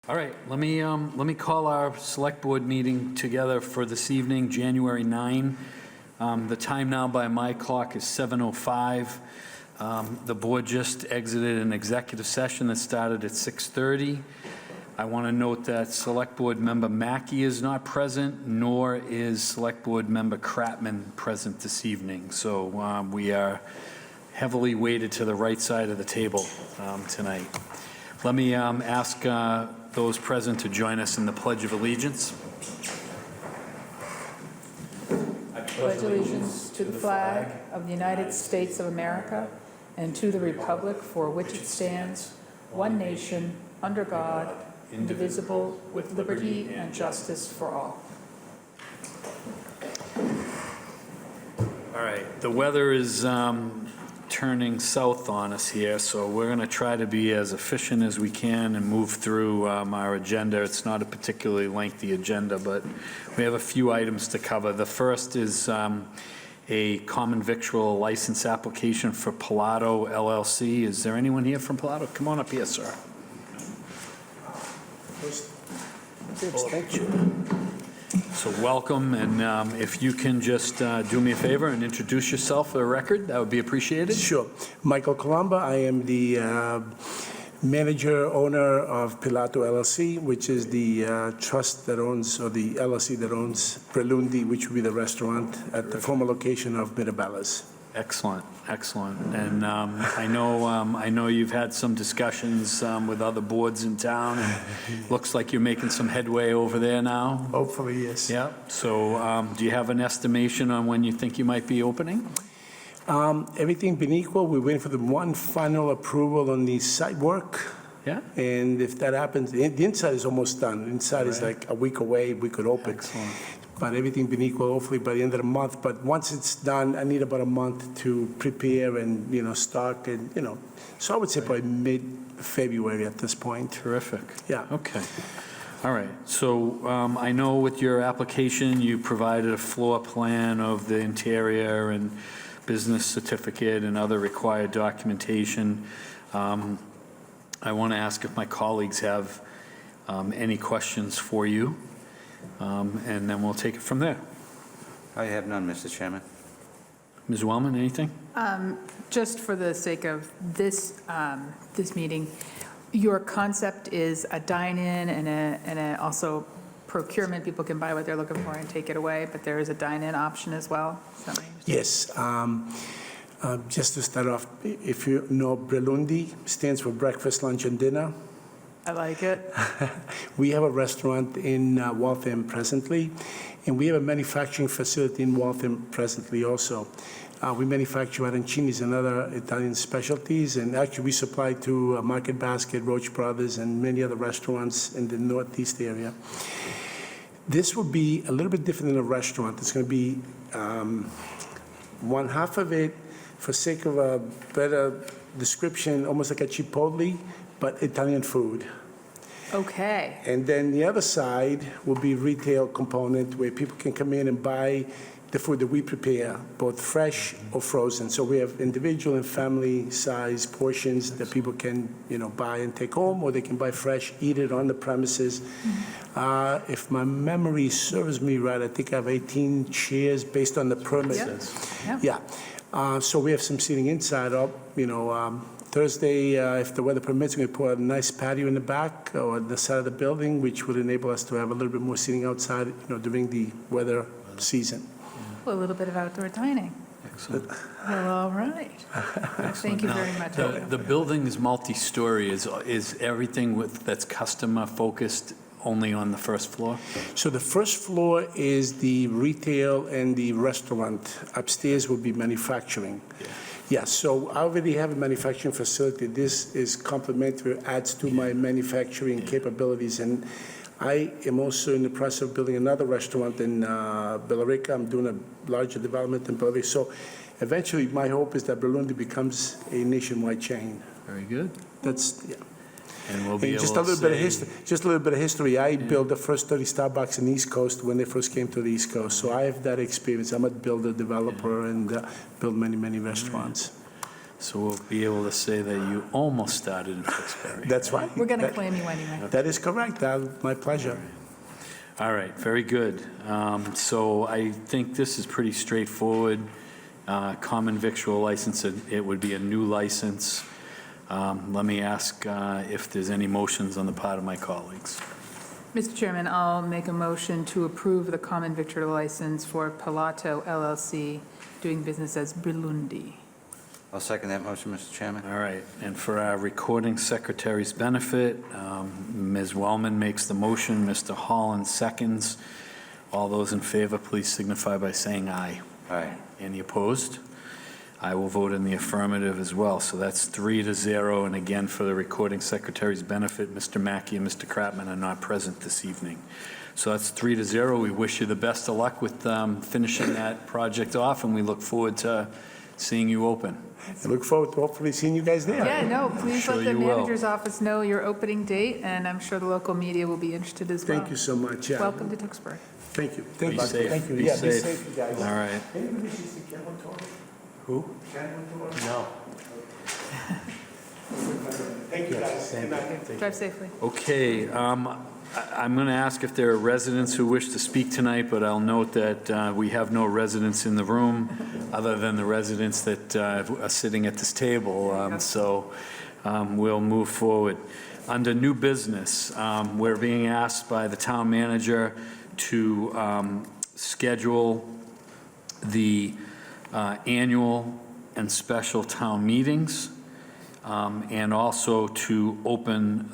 All right, let me call our select board meeting together for this evening, January 9. The time now by my clock is 7:05. The board just exited an executive session that started at 6:30. I want to note that Select Board Member Mackey is not present, nor is Select Board Member Kratman present this evening. So we are heavily weighted to the right side of the table tonight. Let me ask those present to join us in the Pledge of Allegiance. I pledge allegiance to the flag of the United States of America and to the republic for which it stands, one nation, under God, indivisible, with liberty and justice for all. All right, the weather is turning south on us here, so we're going to try to be as efficient as we can and move through our agenda. It's not a particularly lengthy agenda, but we have a few items to cover. The first is a common victual license application for Pilato LLC. Is there anyone here from Pilato? Come on up here, sir. Thank you. So welcome, and if you can just do me a favor and introduce yourself for the record, that would be appreciated. Sure. Michael Colomba. I am the manager, owner of Pilato LLC, which is the trust that owns, or the LLC that owns Prelundi, which will be the restaurant at the former location of Mirabella's. Excellent, excellent. And I know you've had some discussions with other boards in town, and looks like you're making some headway over there now. Hopefully, yes. Yeah. So do you have an estimation on when you think you might be opening? Everything being equal, we're waiting for the one final approval on the site work. Yeah. And if that happens, the inside is almost done. The inside is like a week away, we could open. Excellent. But everything being equal, hopefully by the end of the month. But once it's done, I need about a month to prepare and, stock and, So I would say probably mid-February at this point. Terrific. Yeah. Okay. All right. So I know with your application, you provided a floor plan of the interior and business certificate and other required documentation. I want to ask if my colleagues have any questions for you, and then we'll take it from there. I have none, Mr. Chairman. Ms. Wellman, anything? Just for the sake of this meeting, your concept is a dine-in and a also procurement. People can buy what they're looking for and take it away, but there is a dine-in option as well? Is that right? Yes. Just to start off, if you know, Prelundi stands for breakfast, lunch, and dinner. I like it. We have a restaurant in Waltham presently, and we have a manufacturing facility in Waltham presently also. We manufacture arancini's and other Italian specialties, and actually we supply to Market Basket, Roach Brothers, and many other restaurants in the Northeast area. This will be a little bit different than a restaurant. It's going to be one half of it, for sake of a better description, almost like a Chipotle, but Italian food. Okay. And then the other side will be retail component where people can come in and buy the food that we prepare, both fresh or frozen. So we have individual and family size portions that people can, buy and take home, or they can buy fresh, eat it on the premises. If my memory serves me right, I think I have 18 chairs based on the permit. Yep. Yeah. So we have some seating inside up, Thursday, if the weather permits, we put a nice patio in the back or the side of the building, which would enable us to have a little bit more seating outside, during the weather season. Well, a little bit of outdoor dining. Excellent. Well, all right. Thank you very much. The building is multi-story. Is everything that's customer focused only on the first floor? So the first floor is the retail and the restaurant. Upstairs will be manufacturing. Yeah, so I already have a manufacturing facility. This is complementary, adds to my manufacturing capabilities. And I am also in the process of building another restaurant in Billerica. I'm doing a larger development in Billerica. So eventually, my hope is that Prelundi becomes a nationwide chain. Very good. That's, yeah. And we'll be And able just to a little bit of say- history. Just a little bit of history. I built the first 30 Starbucks in the East Coast when they first came to the East Coast. So I have that experience. I'm a builder, developer, and built many, many restaurants. So we'll be able to say that you almost started in Tewksbury. That's right. We're going to That- claim you anyway. That is correct. My pleasure. All right, very good. So I think this is pretty straightforward. Common victual license, it would be a new license. Let me ask if there's any motions on the part of my colleagues. Mr. Chairman, I'll make a motion to approve the common victular license for Pilato LLC, doing business as Brilundi. I'll second that motion, Mr. Chairman. All right, and for our recording secretary's benefit, Ms. Wellman makes the motion, Mr. Holland seconds. All those in favor, please signify by saying aye. Aye. Any opposed? I will vote in the affirmative as well, so that's 3-0. And again, for the recording secretary's benefit, Mr. Mackey and Mr. Kratman are not present this evening. So that's 3-0. We wish you the best of luck with finishing that project off, and we look forward to seeing you open. I look forward to hopefully seeing you guys there. Yeah, no, please Sure let the you will. manager's office know your opening date, and I'm sure the local media will be interested as well. Thank you so much. Yeah. Welcome to Tewksbury. Thank you. Be safe. Thank you. Be Yeah, be safe. safe, you guys. All right. Maybe we should see Cameron Torres. Who? Cameron Torres? No. Thank you, guys. Good night. Drive safely. Okay, I'm going to ask if there are residents who wish to speak tonight, but I'll note that we have no residents in the room other than the residents that are sitting at this table, so we'll move forward. Under new business, we're being asked by the town manager to schedule the annual and special town meetings, and also to open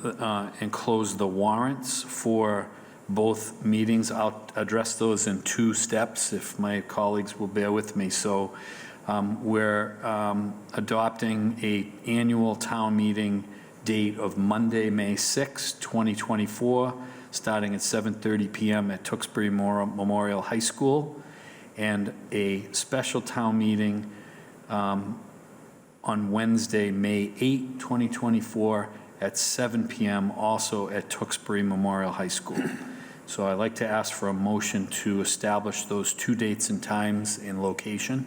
and close the warrants for both meetings. I'll address those in two steps, if my colleagues will bear with me. So we're adopting an annual town meeting date of Monday, May 6, 2024, starting at 7:30 PM at Tewksbury Memorial High School, and a special town meeting on Wednesday, May 8, 2024, at 7 PM, also at Tewksbury Memorial High School. So I'd like to ask for a motion to establish those two dates and times and location.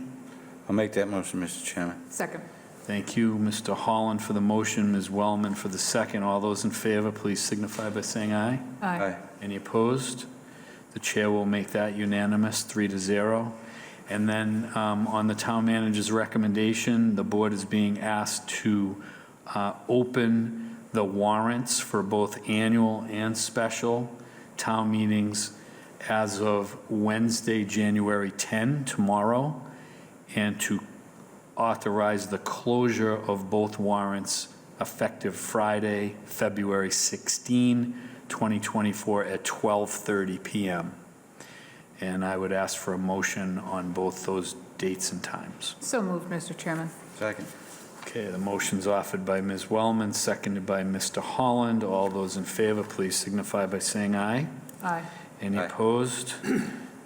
I'll make that motion, Mr. Chairman. Second. Thank you, Mr. Holland for the motion, Ms. Wellman for the second. All those in favor, please signify by saying aye. Aye. Any opposed? The chair will make that unanimous, 3-0. And then on the town manager's recommendation, the board is being asked to open the warrants for both annual and special town meetings as of Wednesday, January 10, tomorrow, and to authorize the closure of both warrants effective Friday, February 16, 2024 at 12:30 PM. And I would ask for a motion on both those dates and times. So moved, Mr. Chairman. Second. Okay, the motion's offered by Ms. Wellman, seconded by Mr. Holland. All those in favor, please signify by saying aye. Aye. Any Aye. opposed?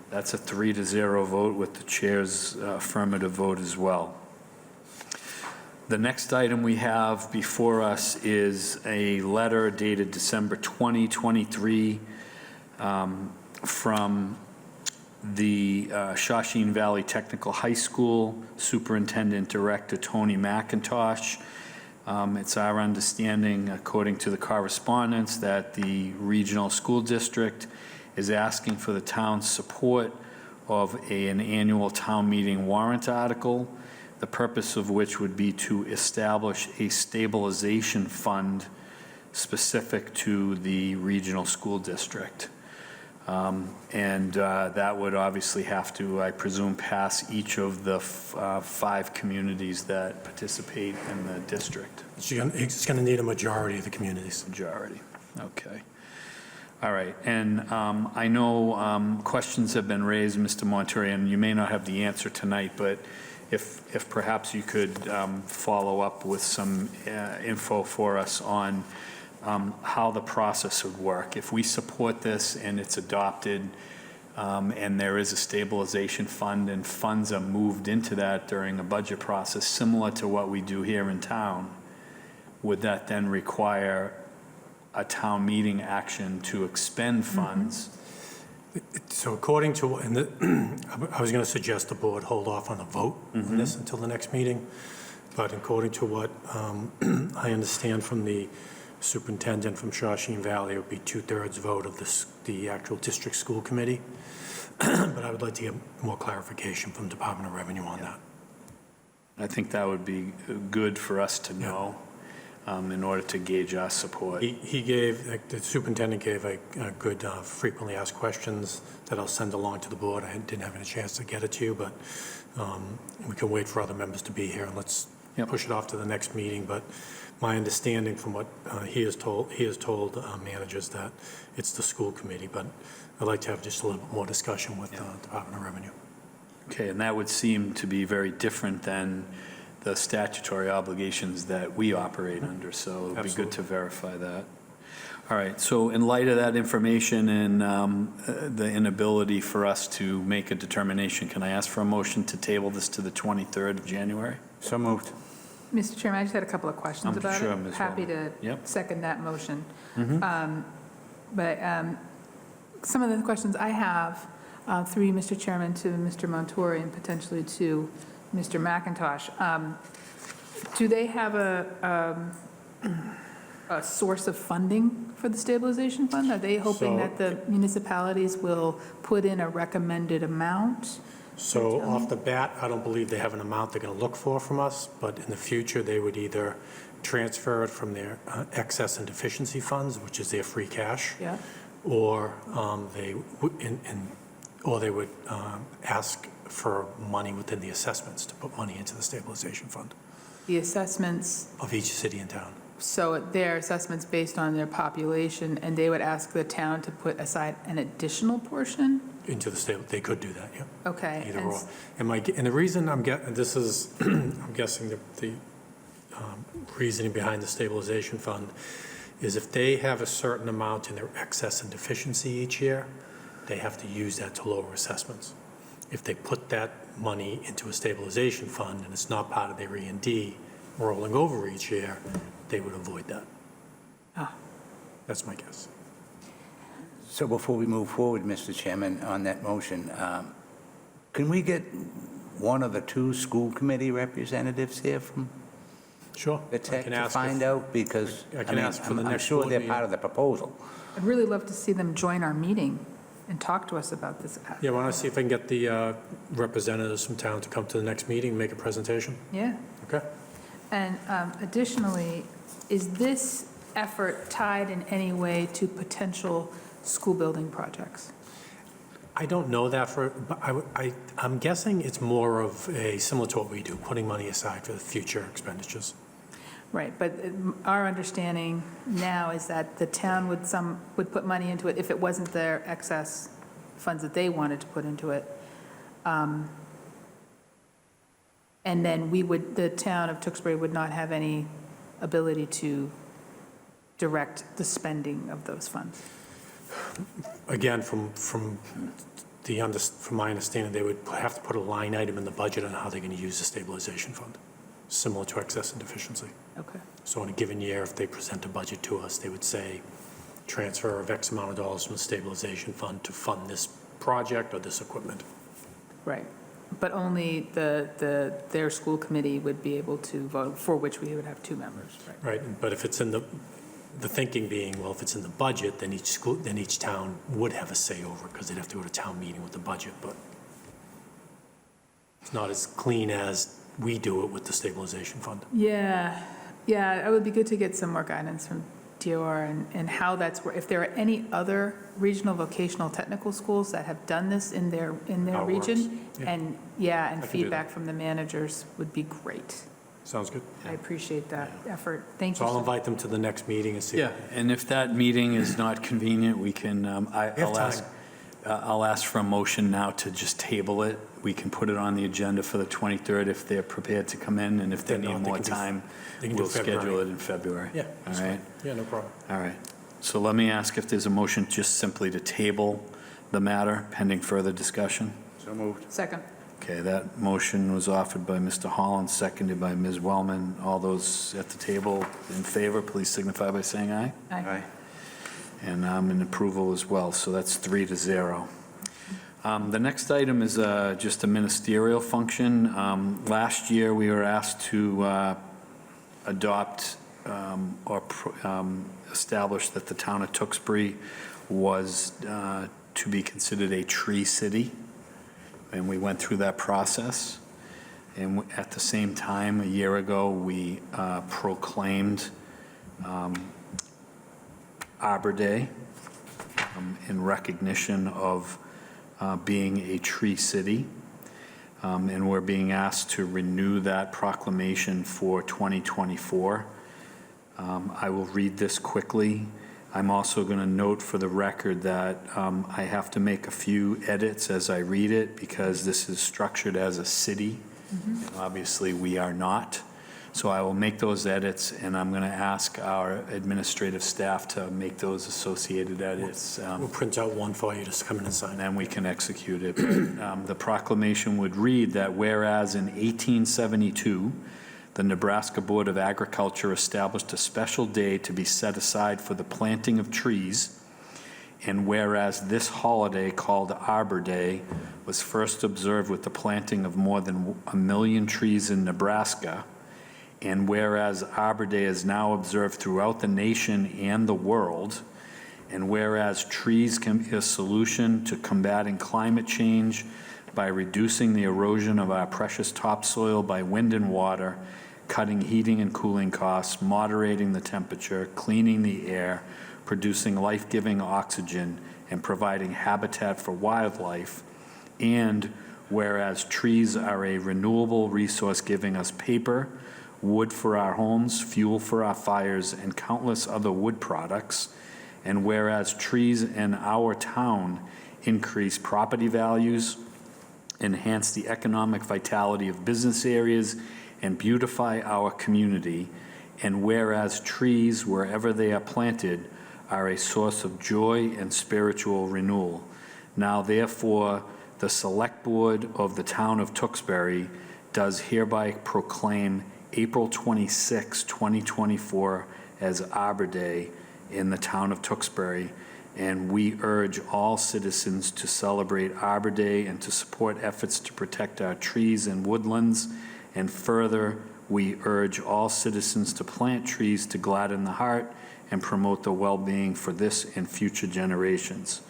That's a 3-0 vote with the chair's affirmative vote as well. The next item we have before us is a letter dated December 2023 from the Shawshene Valley Technical High School Superintendent Director Tony McIntosh. It's our understanding, according to the correspondence, that the regional school district is asking for the town's support of an annual town meeting warrant article, the purpose of which would be to establish a stabilization fund specific to the regional school district. And that would obviously have to, I presume, pass each of the 5 communities that participate in the district. It's going to need a majority of the communities. Majority, okay. All right, and I know questions have been raised, Mr. Montori, and you may not have the answer tonight, but if perhaps you could follow up with some info for us on how the process would work. If we support this and it's adopted, and there is a stabilization fund and funds are moved into that during a budget process, similar to what we do here in town, would that then require a town meeting action to expend funds? So according to, I was going to suggest the board hold off on the vote on this until the next meeting. but according to what I understand from the superintendent from Shawshene Valley, it would be 2/3 vote of the actual district school committee. But I would like to get more clarification from Department of Revenue on that. I think that would be good for us to know in order to gauge our support. He gave, like, the superintendent gave a good frequently asked questions that I'll send along to the board. I didn't have any chance to get it to you, but we can wait for other members to be here, and let's Yep. push it off to the next meeting. But my understanding from what he has told managers that it's the school committee, but I'd like to have just a little bit more discussion with Department of Revenue. Okay, and that would seem to be very different than the statutory obligations that we operate under, so it would be good to verify that. All right, so in light of that information and the inability for us to make a determination, can I ask for a motion to table this to the 23rd of January? So moved. Mr. Chairman, I just had a couple of questions I'm about sure, it. Ms. Happy to Wellman. Yep. second that motion. But some of the questions I have, through you, Mr. Chairman, to Mr. Montori and potentially to Mr. McIntosh, do they have a source of funding for the stabilization fund? Are they hoping So- that the municipalities will put in a recommended amount? So off the bat, I don't believe they have an amount they're going to look for from us, but in the future, they would either transfer it from their excess and deficiency funds, which is their free cash, Yeah, or they would ask for money within the assessments to put money into the stabilization fund the assessments, of each city and town. so their assessments based on their population, and they would ask the town to put aside an additional portion? Into the stable, they could do that, yeah, Okay. either and or. And the reason I'm getting, this is, I'm guessing the reasoning behind the stabilization fund is if they have a certain amount in their excess and deficiency each year, they have to use that to lower assessments. If they put that money into a stabilization fund and it's not part of their E&D rolling over each year, they would avoid that. Ah. That's my guess. So before we move forward, Mr. Chairman, on that motion, can we get one of the two school committee representatives here from Sure. the I tech can to ask find if- out? Because, I I can mean, ask for the I'm next sure board they're meeting. part of the proposal. I'd really love to see them join our meeting and talk to us about this. Yeah, why don't I see if I can get the representatives from town to come to the next meeting and make a presentation? Yeah. Okay? And additionally, is this effort tied in any way to potential school building projects? I don't know that but I'm guessing it's more of similar to what we do, putting money aside for the future expenditures. Right, but our understanding now is that the town would put money into it if it wasn't their excess funds that they wanted to put into it. And then the town of Tewksbury would not have any ability to direct the spending of those funds. Again, from my understanding, they would have to put a line item in the budget on how they're going to use the stabilization fund, similar to excess and deficiency. Okay, So in a given year, if they present a budget to us, they would say, transfer of X amount of dollars from the stabilization fund to fund this project or this equipment. right. But only their school committee would be able to vote, for which we would have two members, right? Right, but if it's in the thinking being, well, if it's in the budget, then each town would have a say over it, because they'd have to go to town meeting with the budget, but it's not as clean as we do it with the stabilization fund. Yeah, it would be good to get some more guidance from DOR and how that's, if there are any other regional vocational technical schools that have done this in their How it works. region. Yeah. And, I can do feedback from the managers would be great. Sounds good. I appreciate that effort. Thank So you. I'll invite them to the next meeting and see. Yeah, and if that meeting is not convenient, we can, I'll ask for a motion now to just table it. We can put it on the agenda for the 23rd if they're prepared to come in, and if they If they're need not, they more can do- time, they can do we'll schedule February. it in February. Yeah, All that's right, fine. Yeah, no problem. all right. So let me ask if there's a motion just simply to table the matter pending further discussion. So moved. Second. Okay, that motion was offered by Mr. Holland, seconded by Ms. Wellman. All those at the table in favor, please signify by saying aye. Aye. And I'm in approval as well, so that's 3-0. The next item is just a ministerial function. Last year, we were asked to adopt establish that the town of Tewksbury was to be considered a tree city, and we went through that process. And at the same time, a year ago, we proclaimed Arbor Day in recognition of being a tree city. And we're being asked to renew that proclamation for 2024. I will read this quickly. I'm also going to note for the record that I have to make a few edits as I read it because this is structured as a city. And obviously, we are not. So I will make those edits, and I'm going to ask our administrative staff to make those associated edits. We'll print out one for you, just come in and sign And it. then we can execute it. But, the proclamation would read that whereas in 1872, the Nebraska Board of Agriculture established a special day to be set aside for the planting of trees, and whereas this holiday called Arbor Day was first observed with the planting of more than 1 million trees in Nebraska, and whereas Arbor Day is now observed throughout the nation and the world, and whereas trees can be a solution to combating climate change by reducing the erosion of our precious topsoil by wind and water, cutting heating and cooling costs, moderating the temperature, cleaning the air, producing life-giving oxygen, and providing habitat for wildlife, and whereas trees are a renewable resource giving us paper, wood for our homes, fuel for our fires, and countless other wood products, and whereas trees in our town increase property values, enhance the economic vitality of business areas, and beautify our community, and whereas trees, wherever they are planted, are a source of joy and spiritual renewal. Now therefore, the Select Board of the Town of Tewksbury does hereby proclaim April 26, 2024 as Arbor Day in the town of Tewksbury, and we urge all citizens to celebrate Arbor Day and to support efforts to protect our trees and woodlands. And further, we urge all citizens to plant trees to gladden the heart and promote the well-being for this and future generations.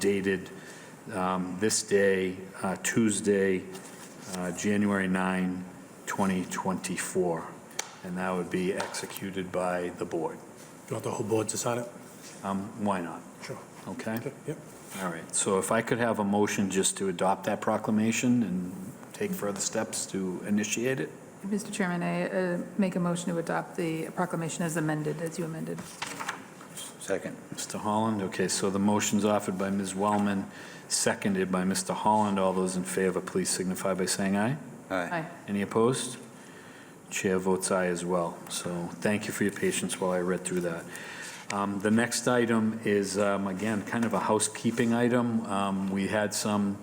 Dated this day, Tuesday, January 9, 2024. And that would be executed by the board. You want the whole board to sign it? Why not? Sure. Okay? Yep. All right. So if I could have a motion just to adopt that proclamation and take further steps to initiate it? Mr. Chairman, I make a motion to adopt the proclamation as amended, as you amended. Second. Mr. Holland, okay, so the motion's offered by Ms. Wellman, seconded by Mr. Holland. All those in favor, please signify by saying aye. Aye. Any opposed? Chair votes aye as well. So thank you for your patience while I read through that. The next item is, again, kind of a housekeeping item. We had some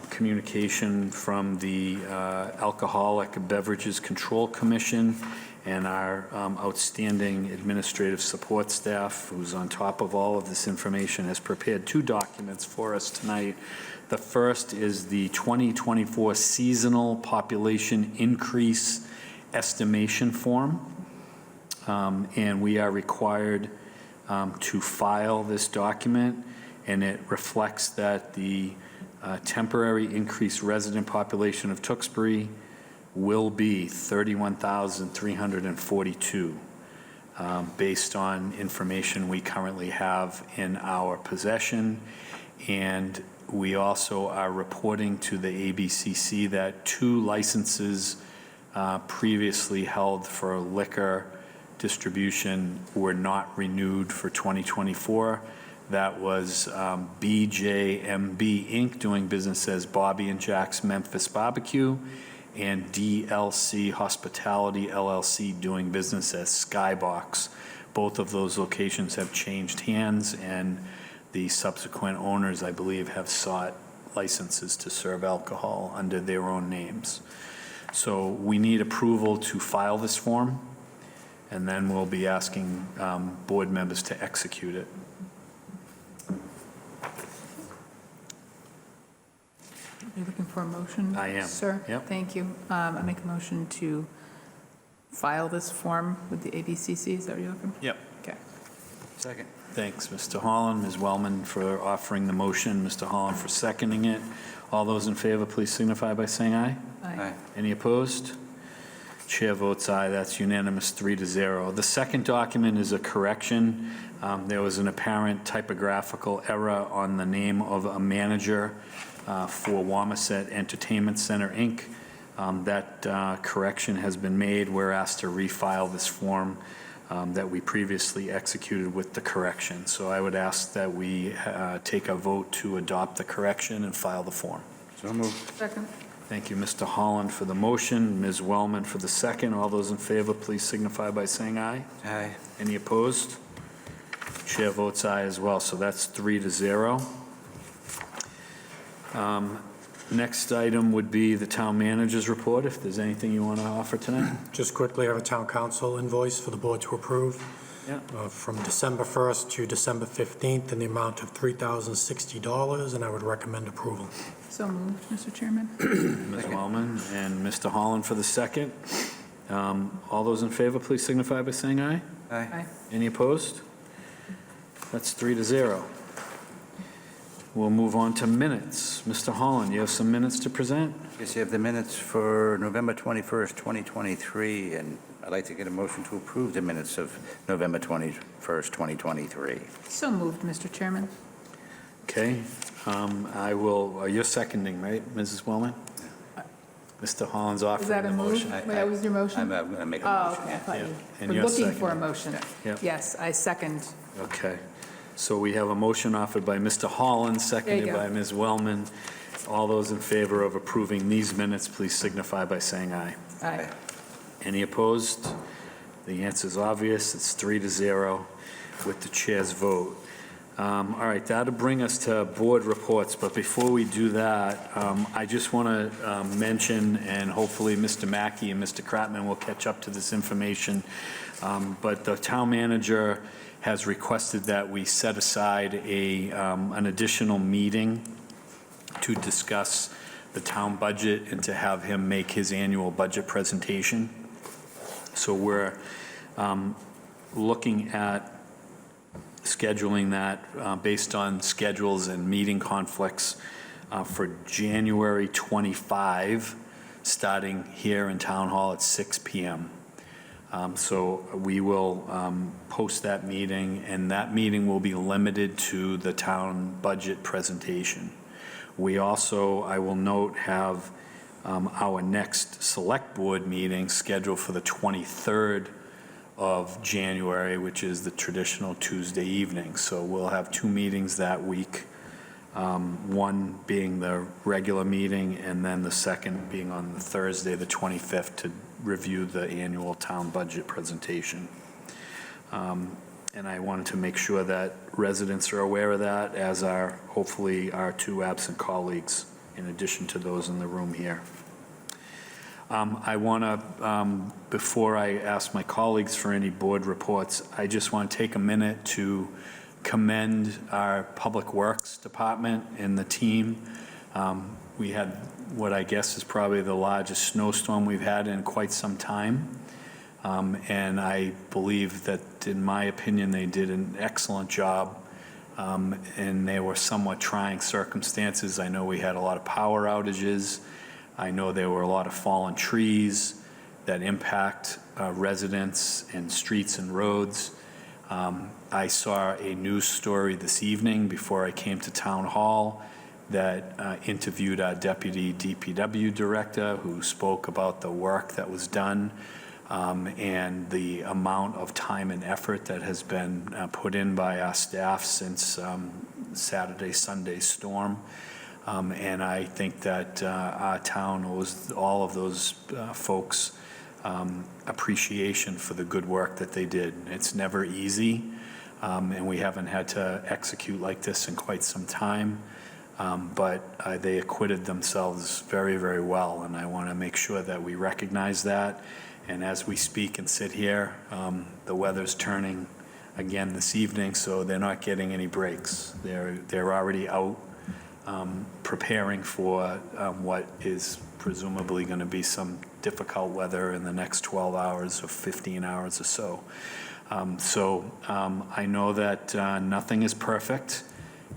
communication from the Alcoholic Beverages Control Commission and our outstanding administrative support staff, who's on top of all of this information, has prepared 2 documents for us tonight. The first is the 2024 Seasonal Population Increase Estimation Form, and we are required to file this document, and it reflects that the temporary increased resident population of Tewksbury will be 31,342, based on information we currently have in our possession. And we also are reporting to the ABCC that 2 licenses previously held for liquor distribution were not renewed for 2024. That was BJMB Inc., doing business as Bobby and Jack's Memphis Barbecue, and DLC Hospitality LLC, doing business as Skybox. Both of those locations have changed hands, and the subsequent owners, I believe, have sought licenses to serve alcohol under their own names. So we need approval to file this form, and then we'll be asking board members to execute it. You're looking for a motion? I am. Sir? Yep. Thank you. I make a motion to file this form with the ABCC. Is that what you're looking for? Yep. Okay. Second. Thanks, Mr. Holland, Ms. Wellman for offering the motion, Mr. Holland for seconding it. All those in favor, please signify by saying aye. Aye. Any opposed? Chair votes aye, that's unanimous, 3-0. The second document is a correction. There was an apparent typographical error on the name of a manager for Wamisit Entertainment Center, Inc. That correction has been made. We're asked to refile this form that we previously executed with the correction. So I would ask that we take a vote to adopt the correction and file the form. So moved. Second. Thank you, Mr. Holland, for the motion, Ms. Wellman for the second. All those in favor, please signify by saying aye. Aye. Any opposed? Chair votes aye as well, so that's 3-0. Next item would be the town manager's report, if there's anything you want to offer tonight. Just quickly, I have a town council invoice for the board to approve Yeah. from December 1st to December 15th in the amount of $3,060, and I would recommend approval. So moved, Mr. Chairman. Ms. Wellman and Mr. Holland for the second. All those in favor, please signify by saying aye. Aye. Any opposed? That's 3-0. We'll move on to minutes. Mr. Holland, you have some minutes to present? Yes, you have the minutes for November 21st, 2023, and I'd like to get a motion to approve the minutes of November 21st, 2023. So moved, Mr. Chairman. Okay, I will, you're seconding, right, Mrs. Wellman? Mr. Holland's Is offering that the a move? motion. Wait, that was your motion? I'm going to make a Oh, motion, okay. I yeah. thought Yeah. you And were you're looking for a seconding. motion. Yep. Yes, I second. Okay, so we have a motion offered by Mr. Holland, seconded go. by Ms. Wellman. All those in favor of approving these minutes, please signify by saying aye. Aye. Any opposed? The answer is obvious, it's 3-0 with the chair's vote. All right, that'll bring us to board reports, but before we do that, I just want to mention, and hopefully Mr. Mackey and Mr. Kratman will catch up to this information, but the town manager has requested that we set aside an additional meeting to discuss the town budget and to have him make his annual budget presentation. So we're looking at scheduling that based on schedules and meeting conflicts for January 25, starting here in Town Hall at 6 p.m. So we will post that meeting, and that meeting will be limited to the town budget presentation. We also, I will note, have our next select board meeting scheduled for the 23rd of January, which is the traditional Tuesday evening. So we'll have two meetings that week, one being the regular meeting, and then the second being on the Thursday, the 25th, to review the annual town budget presentation. And I wanted to make sure that residents are aware of that, as are hopefully our two absent colleagues, in addition to those in the room here. I want to, before I ask my colleagues for any board reports, I just want to take a minute to commend our Public Works Department and the team. We had what I guess is probably the largest snowstorm we've had in quite some time. And I believe that, in my opinion, they did an excellent job. And they were somewhat trying circumstances. I know we had a lot of power outages. I know there were a lot of fallen trees that impact residents and streets and roads. I saw a news story this evening before I came to Town Hall that interviewed our deputy DPW director, who spoke about the work that was done and the amount of time and effort that has been put in by our staff since Saturday, Sunday storm. And I think that our town owes all of those folks appreciation for the good work that they did. It's never easy, and we haven't had to execute like this in quite some time, but they acquitted themselves very, very well, and I want to make sure that we recognize that. And as we speak and sit here, the weather's turning again this evening, so they're not getting any breaks. They're already out preparing for what is presumably going to be some difficult weather in the next 12 hours or 15 hours or so. I know that nothing is perfect,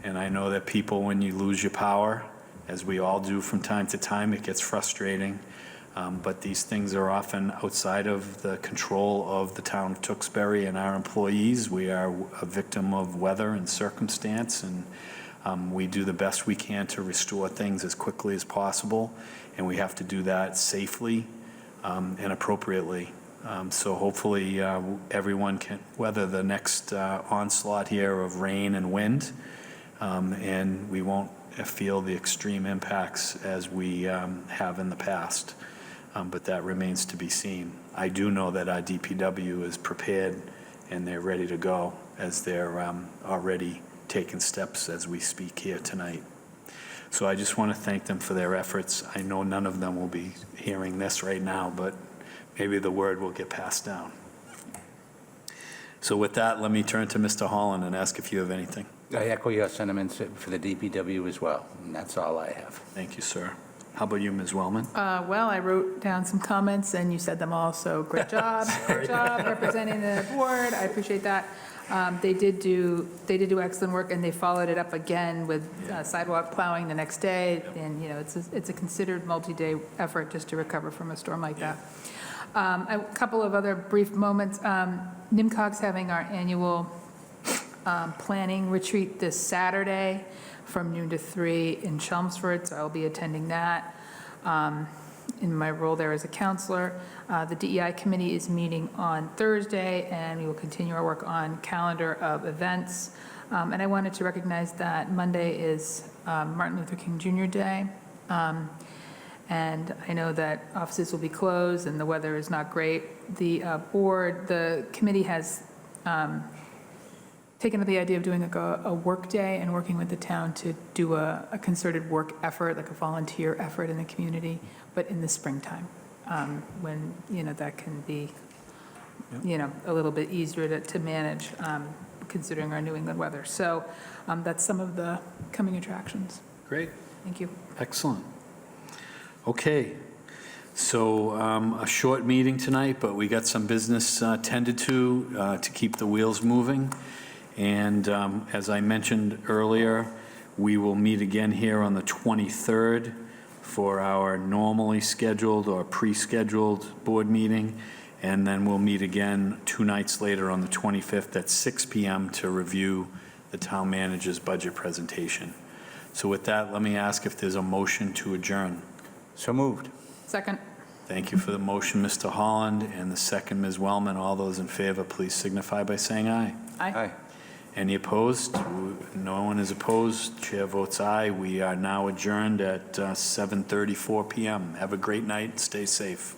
and I know that people, when you lose your power, as we all do from time to time, it gets frustrating. But these things are often outside of the control of the town of Tewksbury and our employees. We are a victim of weather and circumstance, and we do the best we can to restore things as quickly as possible, and we have to do that safely and appropriately. So hopefully everyone can weather the next onslaught here of rain and wind, and we won't feel the extreme impacts as we have in the past. But that remains to be seen. I do know that our DPW is prepared and they're ready to go, as they're already taking steps as we speak here tonight. So I just want to thank them for their efforts. I know none of them will be hearing this right now, but maybe the word will get passed down. So with that, let me turn to Mr. Holland and ask if you have anything. I echo your sentiments for the DPW as well, and that's all I have. Thank you, sir. How about you, Ms. Wellman? Well, I wrote down some comments, and you said them all, so great job. Great job representing the board. I appreciate that. They did do excellent work, and they followed it up again with sidewalk plowing the next day. And, it's a considered multi-day effort just to recover from a storm like that. A couple of other brief moments. NIMCOG's having our annual planning retreat this Saturday from noon to 3 in Chelmsford, so I'll be attending that in my role there as a counselor. The DEI committee is meeting on Thursday, and we will continue our work on calendar of events. And I wanted to recognize that Monday is Martin Luther King Jr. Day. And I know that offices will be closed and the weather is not great. The committee has taken up the idea of doing a work day and working with the town to do a concerted work effort, like a volunteer effort in the community, but in the springtime, when, that can be, a little bit easier to manage, considering our New England weather. So that's some of the coming attractions. Great. Thank you. Excellent. Okay, so a short meeting tonight, but we got some business tended to keep the wheels moving. And as I mentioned earlier, we will meet again here on the 23rd for our normally scheduled or pre-scheduled board meeting. And then we'll meet again 2 nights later on the 25th at 6 p.m. to review the town manager's budget presentation. So with that, let me ask if there's a motion to adjourn. So moved. Second. Thank you for the motion, Mr. Holland, and the second, Ms. Wellman. All those in favor, please signify by saying aye. Aye. Any opposed? No one is opposed. Chair votes aye. We are now adjourned at 7:34 p.m. Have a great night. Stay safe.